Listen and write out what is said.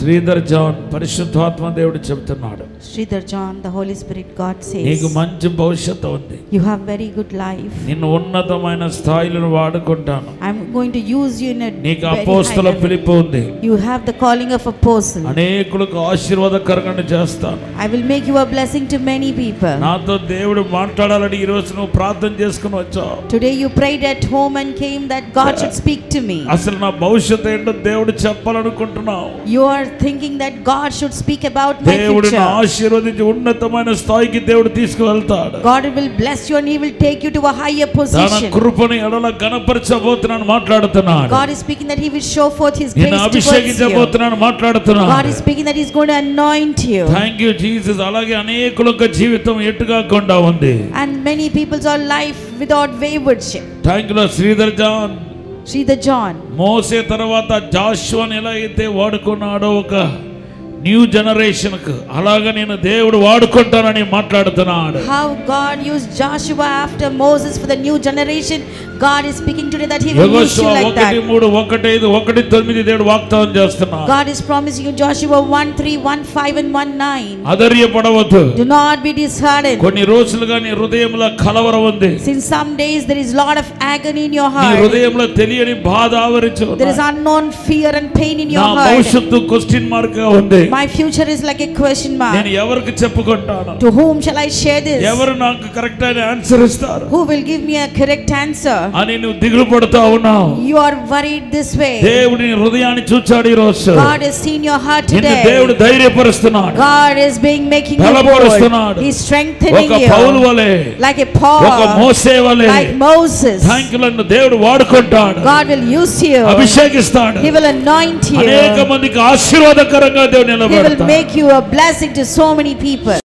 Sridhar John పరిశుద్ధాత్మ దేవుడు చెప్తున్నాడు, Sridhar John, the Holy Spirit God నీకు says, మంచి భవిష్యత్తు ఉంది, you have very good life. నిన్ను ఉన్నతమైన స్థాయిలో వాడుకుంటాను, I'm going to use you in a నీకు very high అపోస్తల level. పిలుపు ఉంది, You have the calling of apostle. అనేకులకు ఆశీర్వాదకరంగా చేస్తాను. I will make you a blessing to many people. నాతో దేవుడు మాట్లాడాలని ఈ రోజు నువ్వు ప్రార్థన చేసుకుని వచ్చావు. Today you prayed at home and came that God should speak to me. అసలు నా భవిష్యత్తు ఏంటో దేవుడు చెప్పాలనుకుంటున్నావు. You are thinking that God should speak about my దేవుడు future. ఆశీర్వదించి ఉన్నతమైన స్థాయికి దేవుడు తీసుకువెళ్తాడు. God will bless you and he will take you to a higher తన position. కృపను ఎడల ఘనపరచబోతున్నాను మాట్లాడుతున్నాడు. God is speaking that he will show forth his నేను grace towards you. అభిషేకించబోతున్నాను మాట్లాడుతున్నాను. God is speaking that he is going to anoint you. Thank you Jesus. అలాగే అనేకుల యొక్క జీవితం ఎట్టుగాకుండా ఉంది. And many people's are life without waywardship. Thank you Sridhar John. Sridhar John, మోసే తర్వాత జాషువాని ఎలా అయితే వాడుకున్నాడో ఒక న్యూ జనరేషన్ కు, అలాగా నేను దేవుడు వాడుకుంటానని మాట్లాడుతున్నాడు. how God used Joshua after Moses for the new generation, God is speaking today that he will use you like that. 1:3, 1:5, 1:9 దేవుడు వాగ్దానం చేస్తున్నాడు. God is promising you Joshua 1:3, 1:5 and 1:9. అధైర్యపడవద్దు. Do not be disheartened. కొన్ని రోజులుగా నీ హృదయంలో కలవరం ఉంది. Since some days there is lot of agony in your నీ heart. హృదయంలో తెలియని బాధ ఆవరించి ఉంది. There is unknown fear and pain in your నా heart. భవిష్యత్తు క్వశ్చన్ మార్క్ గా ఉంది. My future is like a question mark. నేను ఎవరికి చెప్పుకుంటాను? To whom shall I share this? ఎవరు నాకు కరెక్ట్ అయిన ఆన్సర్ ఇస్తారు Who will give me a correct answer? అని నువ్వు దిగులు పడుతా ఉన్నావు. You are worried this way. దేవుడు నీ హృదయాన్ని చూచాడు ఈ రోజు. God has seen your heart నిన్ను దేవుడు today. ధైర్యపరుస్తున్నాడు. God is making you బలపరుస్తున్నాడు. bold. He is strengthening ఒక పౌలు you వలె, like a Paul, ఒక మోసే వలె, like Moses. థాంక్యులను దేవుడు వాడుకుంటాడు. God will use you. అభిషేకిస్తాడు. He will anoint you. అనేక మందికి ఆశీర్వాదకరంగా దేవుడు He will నిలబెడతాడు. make you a blessing to so many people.